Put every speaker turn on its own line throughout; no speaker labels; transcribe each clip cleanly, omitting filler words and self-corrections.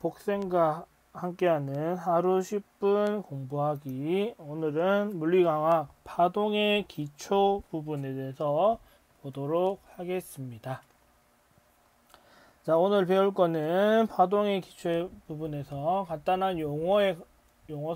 복생과 함께하는 하루 10분 공부하기. 오늘은 물리강화 파동의 기초 부분에 대해서 보도록 하겠습니다. 자, 오늘 배울 거는 파동의 기초 부분에서 간단한 용어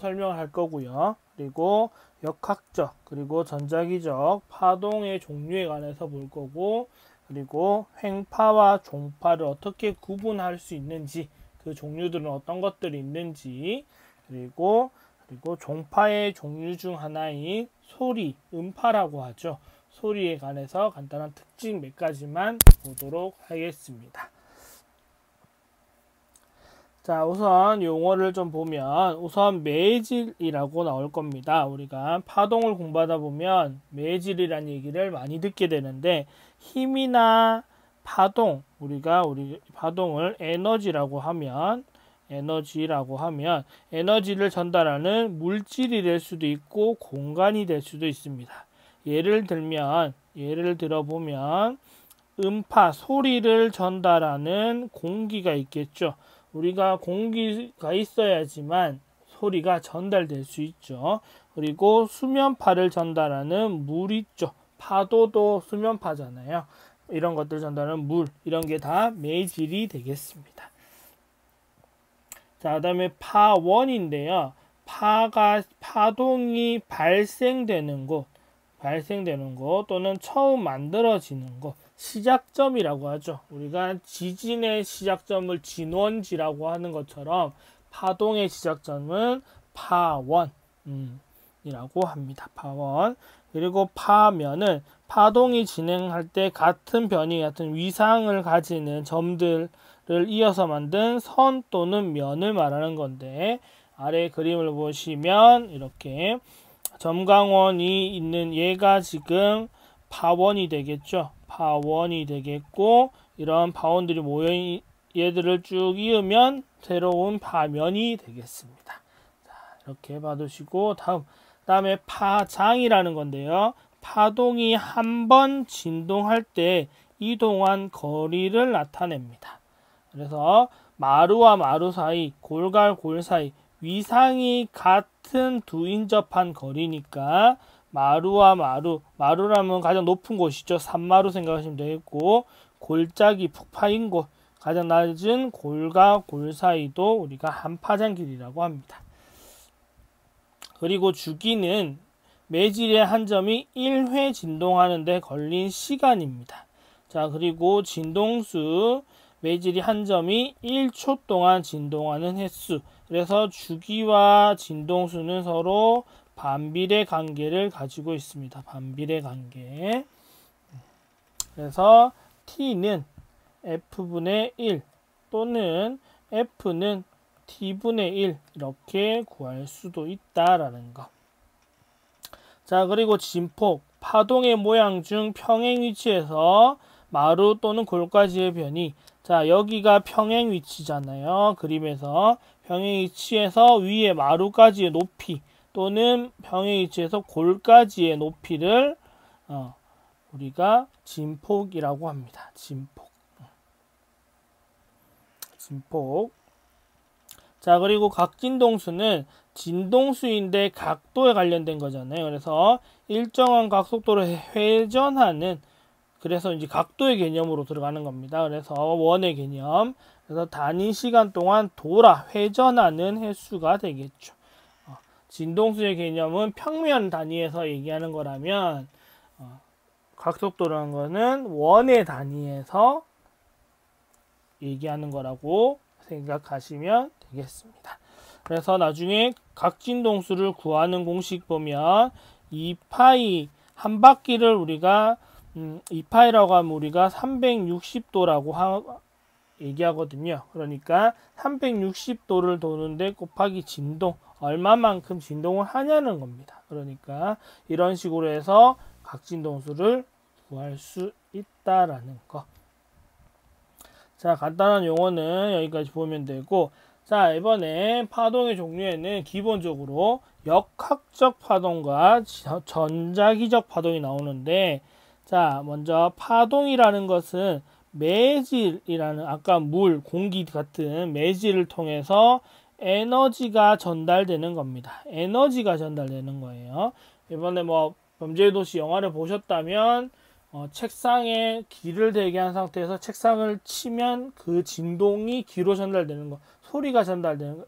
설명을 할 거고요. 그리고 역학적 그리고 전자기적 파동의 종류에 관해서 볼 거고, 그리고 횡파와 종파를 어떻게 구분할 수 있는지, 그 종류들은 어떤 것들이 있는지, 그리고 종파의 종류 중 하나인 소리, 음파라고 하죠. 소리에 관해서 간단한 특징 몇 가지만 보도록 하겠습니다. 자, 우선 용어를 좀 보면 우선 매질이라고 나올 겁니다. 우리가 파동을 공부하다 보면 매질이라는 얘기를 많이 듣게 되는데, 힘이나 파동, 우리가 파동을 에너지라고 하면 에너지를 전달하는 물질이 될 수도 있고 공간이 될 수도 있습니다. 예를 들어보면 음파, 소리를 전달하는 공기가 있겠죠. 우리가 공기가 있어야지만 소리가 전달될 수 있죠. 그리고 수면파를 전달하는 물 있죠. 파도도 수면파잖아요. 이런 것들 전달하는 물, 이런 게 다 매질이 되겠습니다. 자, 그다음에 파원인데요. 파동이 발생되는 곳 또는 처음 만들어지는 곳, 시작점이라고 하죠. 우리가 지진의 시작점을 진원지라고 하는 것처럼 파동의 시작점은 파원이라고 합니다. 파원. 그리고 파면은 파동이 진행할 때 같은 위상을 가지는 점들을 이어서 만든 선 또는 면을 말하는 건데, 아래 그림을 보시면 이렇게 점광원이 있는 얘가 지금 파원이 되겠죠. 파원이 되겠고, 이런 파원들이 모여 얘들을 쭉 이으면 새로운 파면이 되겠습니다. 자, 이렇게 봐두시고, 다음에 파장이라는 건데요. 파동이 한 번 진동할 때 이동한 거리를 나타냅니다. 그래서 마루와 마루 사이, 골과 골 사이, 위상이 같은 두 인접한 거리니까 마루와 마루라면 가장 높은 곳이죠. 산마루 생각하시면 되겠고, 골짜기 푹 파인 곳, 가장 낮은 골과 골 사이도 우리가 한파장 길이라고 합니다. 그리고 주기는 매질의 한 점이 1회 진동하는 데 걸린 시간입니다. 자, 그리고 진동수, 매질이 한 점이 1초 동안 진동하는 횟수. 그래서 주기와 진동수는 서로 반비례 관계를 가지고 있습니다. 반비례 관계. 그래서 T는 F분의 1 또는 F는 T분의 1 이렇게 구할 수도 있다라는 거. 자, 그리고 진폭, 파동의 모양 중 평행 위치에서 마루 또는 골까지의 변이. 자, 여기가 평행 위치잖아요. 그림에서 평행 위치에서 위에 마루까지의 높이 또는 평행 위치에서 골까지의 높이를 우리가 진폭이라고 합니다. 진폭. 자, 그리고 각진동수는 진동수인데 각도에 관련된 거잖아요. 그래서 일정한 각속도로 회전하는, 그래서 이제 각도의 개념으로 들어가는 겁니다. 그래서 원의 개념. 그래서 단위 시간 동안 회전하는 횟수가 되겠죠. 진동수의 개념은 평면 단위에서 얘기하는 거라면, 각속도라는 거는 원의 단위에서 얘기하는 거라고 생각하시면 되겠습니다. 그래서 나중에 각진동수를 구하는 공식 보면 2파이 한 바퀴를 우리가 2파이라고 하면 우리가 360도라고 얘기하거든요. 그러니까 360도를 도는데 곱하기 진동, 얼마만큼 진동을 하냐는 겁니다. 그러니까 이런 식으로 해서 각진동수를 구할 수 있다라는 거. 자, 간단한 용어는 여기까지 보면 되고, 자, 이번에 파동의 종류에는 기본적으로 역학적 파동과 전자기적 파동이 나오는데, 자, 먼저 파동이라는 것은 매질이라는 아까 물, 공기 같은 매질을 통해서 에너지가 전달되는 겁니다. 에너지가 전달되는 거예요. 이번에 뭐 범죄의 도시 영화를 보셨다면 책상에 기를 대게 한 상태에서 책상을 치면 그 진동이 귀로 전달되는 거, 소리가 전달되는 거,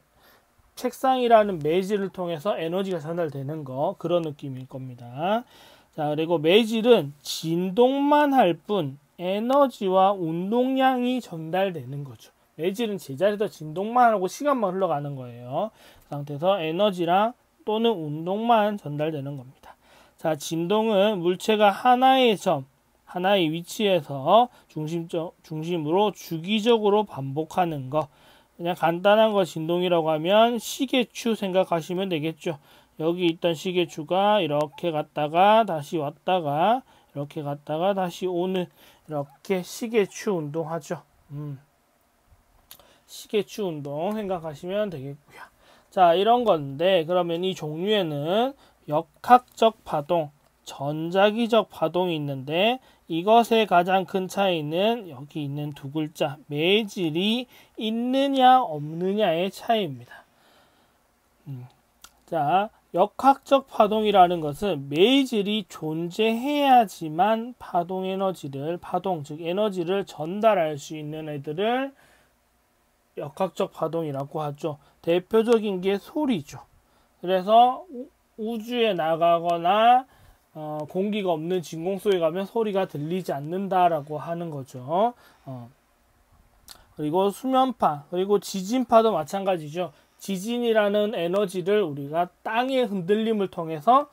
책상이라는 매질을 통해서 에너지가 전달되는 거, 그런 느낌일 겁니다. 자, 그리고 매질은 진동만 할 뿐 에너지와 운동량이 전달되는 거죠. 매질은 제자리에서 진동만 하고 시간만 흘러가는 거예요. 그 상태에서 에너지랑 또는 운동만 전달되는 겁니다. 자, 진동은 물체가 하나의 점, 하나의 위치에서 중심으로 주기적으로 반복하는 거. 그냥 간단한 거 진동이라고 하면 시계추 생각하시면 되겠죠. 여기 있던 시계추가 이렇게 갔다가 다시 왔다가 이렇게 갔다가 다시 오는, 이렇게 시계추 운동하죠. 시계추 운동 생각하시면 되겠고요. 자, 이런 건데 그러면 이 종류에는 역학적 파동, 전자기적 파동이 있는데 이것의 가장 큰 차이는 여기 있는 두 글자 매질이 있느냐 없느냐의 차이입니다. 자, 역학적 파동이라는 것은 매질이 존재해야지만 파동 에너지를, 즉 에너지를 전달할 수 있는 애들을 역학적 파동이라고 하죠. 대표적인 게 소리죠. 그래서 우주에 나가거나 공기가 없는 진공 속에 가면 소리가 들리지 않는다라고 하는 거죠. 그리고 수면파, 그리고 지진파도 마찬가지죠. 지진이라는 에너지를 우리가 땅의 흔들림을 통해서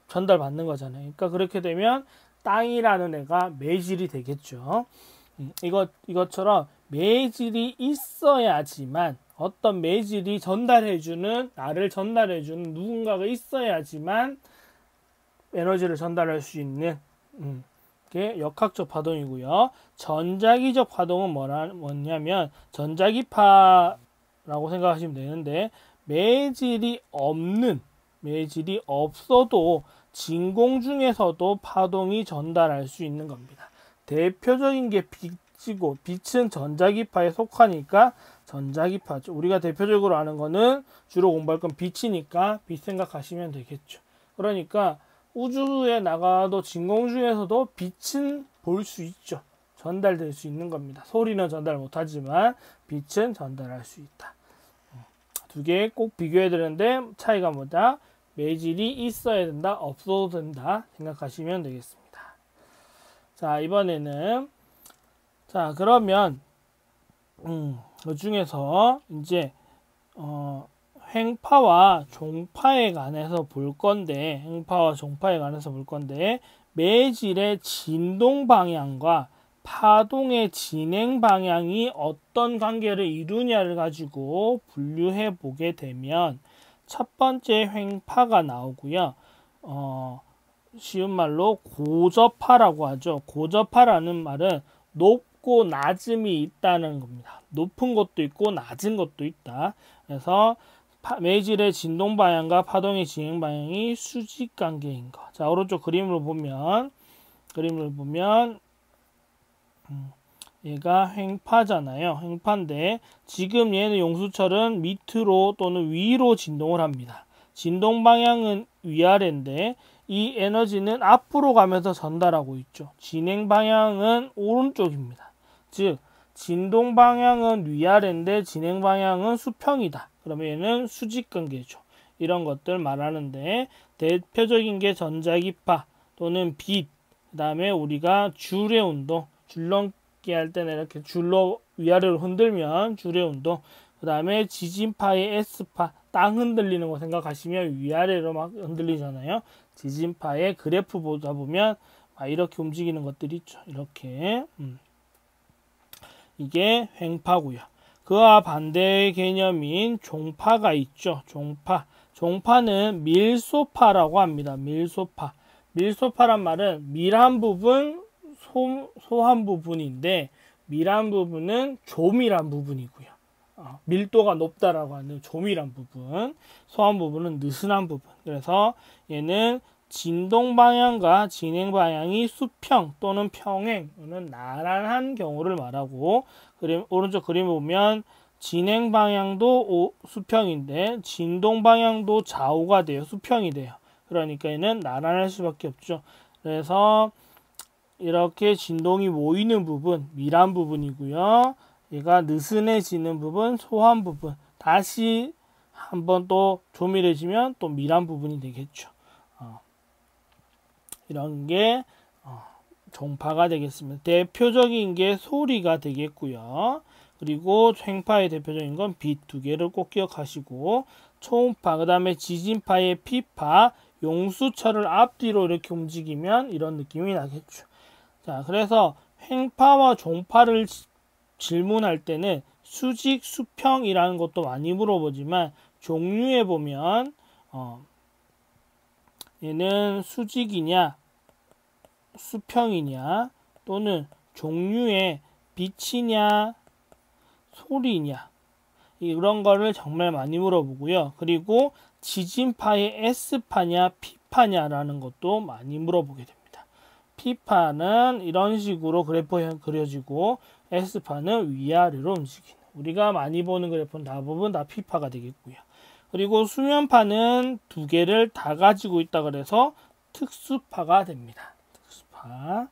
전달받는 거잖아요. 그러니까 그렇게 되면 땅이라는 애가 매질이 되겠죠. 이것처럼 매질이 있어야지만, 어떤 매질이 전달해주는, 나를 전달해주는 누군가가 있어야지만 에너지를 전달할 수 있는 게 역학적 파동이고요. 전자기적 파동은 뭐냐면 전자기파라고 생각하시면 되는데, 매질이 없어도 진공 중에서도 파동이 전달할 수 있는 겁니다. 대표적인 게 빛이고, 빛은 전자기파에 속하니까 전자기파죠. 우리가 대표적으로 아는 거는 주로 공부할 건 빛이니까 빛 생각하시면 되겠죠. 그러니까 우주에 나가도 진공 중에서도 빛은 볼 수 있죠. 전달될 수 있는 겁니다. 소리는 전달 못하지만 빛은 전달할 수 있다. 두 개 꼭 비교해 드렸는데 차이가 뭐다? 매질이 있어야 된다, 없어도 된다 생각하시면 되겠습니다. 자, 이번에는, 자, 그러면 그 중에서 이제 횡파와 종파에 관해서 볼 건데, 매질의 진동 방향과 파동의 진행 방향이 어떤 관계를 이루냐를 가지고 분류해 보게 되면, 첫 번째 횡파가 나오고요. 쉬운 말로 고저파라고 하죠. 고저파라는 말은 높고 낮음이 있다는 겁니다. 높은 것도 있고 낮은 것도 있다. 그래서 매질의 진동 방향과 파동의 진행 방향이 수직 관계인 거. 자, 오른쪽 그림을 보면 얘가 횡파잖아요. 횡파인데 지금 얘는 용수철은 밑으로 또는 위로 진동을 합니다. 진동 방향은 위아래인데 이 에너지는 앞으로 가면서 전달하고 있죠. 진행 방향은 오른쪽입니다. 즉 진동 방향은 위아래인데 진행 방향은 수평이다. 그러면 얘는 수직관계죠. 이런 것들 말하는데, 대표적인 게 전자기파 또는 빛, 그 다음에 우리가 줄의 운동, 줄넘기 할 때는 이렇게 줄로 위아래로 흔들면 줄의 운동, 그 다음에 지진파의 S파, 땅 흔들리는 거 생각하시면 위아래로 막 흔들리잖아요. 지진파의 그래프 보다 보면 이렇게 움직이는 것들이 있죠. 이렇게 이게 횡파고요. 그와 반대의 개념인 종파가 있죠. 종파는 밀소파라고 합니다. 밀소파란 말은 밀한 부분, 소한 부분인데, 밀한 부분은 조밀한 부분이고요. 밀도가 높다라고 하는 조밀한 부분, 소한 부분은 느슨한 부분. 그래서 얘는 진동 방향과 진행 방향이 수평 또는 평행, 또는 나란한 경우를 말하고, 오른쪽 그림 보면 진행 방향도 수평인데 진동 방향도 좌우가 돼요. 수평이 돼요. 그러니까 얘는 나란할 수밖에 없죠. 그래서 이렇게 진동이 모이는 부분, 밀한 부분이고요. 얘가 느슨해지는 부분, 소한 부분. 다시 한번 또 조밀해지면 또 밀한 부분이 되겠죠. 이런 게 종파가 되겠습니다. 대표적인 게 소리가 되겠고요. 그리고 횡파의 대표적인 건 빛 두 개를 꼭 기억하시고, 초음파, 그 다음에 지진파의 피파, 용수철을 앞뒤로 이렇게 움직이면 이런 느낌이 나겠죠. 자, 그래서 횡파와 종파를 질문할 때는 수직, 수평이라는 것도 많이 물어보지만, 종류에 보면 얘는 수직이냐 수평이냐, 또는 종류의 빛이냐 소리냐, 이런 거를 정말 많이 물어보고요. 그리고 지진파의 S파냐 P파냐라는 것도 많이 물어보게 됩니다. P파는 이런 식으로 그래프가 그려지고, S파는 위아래로 움직이는, 우리가 많이 보는 그래프는 대부분 다 P파가 되겠고요. 그리고 수면파는 두 개를 다 가지고 있다 그래서 특수파가 됩니다. 특수파.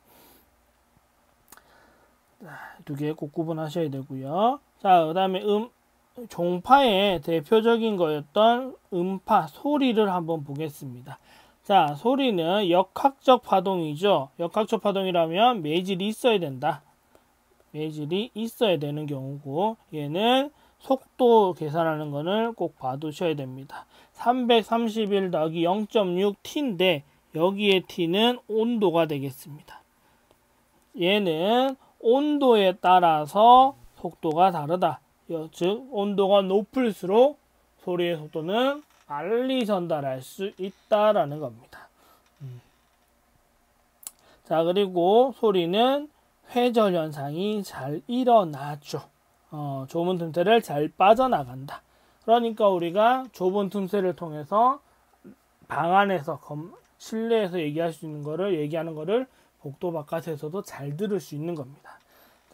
두 개 꼭 구분하셔야 되고요. 자, 그 다음에 종파의 대표적인 거였던 음파, 소리를 한번 보겠습니다. 자, 소리는 역학적 파동이죠. 역학적 파동이라면 매질이 있어야 된다. 매질이 있어야 되는 경우고, 얘는 속도 계산하는 거는 꼭 봐두셔야 됩니다. 331 더하기 0.6 t인데 여기에 t는 온도가 되겠습니다. 얘는 온도에 따라서 속도가 다르다. 즉 온도가 높을수록 소리의 속도는 빨리 전달할 수 있다라는 겁니다. 자, 그리고 소리는 회절 현상이 잘 일어나죠. 좁은 틈새를 잘 빠져나간다. 그러니까 우리가 좁은 틈새를 통해서 방 안에서 실내에서 얘기하는 거를 복도 바깥에서도 잘 들을 수 있는 겁니다.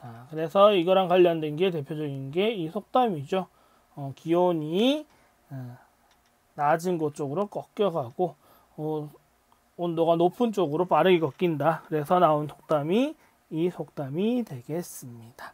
자, 그래서 이거랑 관련된 게 대표적인 게 이 속담이죠. 기온이 낮은 곳 쪽으로 꺾여가고 온도가 높은 쪽으로 빠르게 꺾인다. 그래서 나온 속담이 이 속담이 되겠습니다.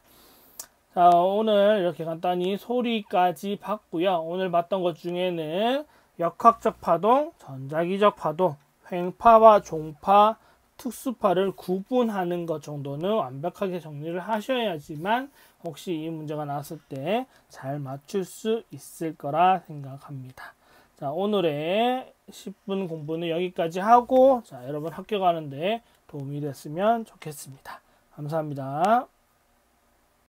자, 오늘 이렇게 간단히 소리까지 봤고요. 오늘 봤던 것 중에는 역학적 파동, 전자기적 파동, 횡파와 종파, 특수파를 구분하는 것 정도는 완벽하게 정리를 하셔야지만 혹시 이 문제가 나왔을 때 잘 맞출 수 있을 거라 생각합니다. 자, 오늘의 10분 공부는 여기까지 하고, 자, 여러분 학교 가는데 도움이 됐으면 좋겠습니다. 감사합니다.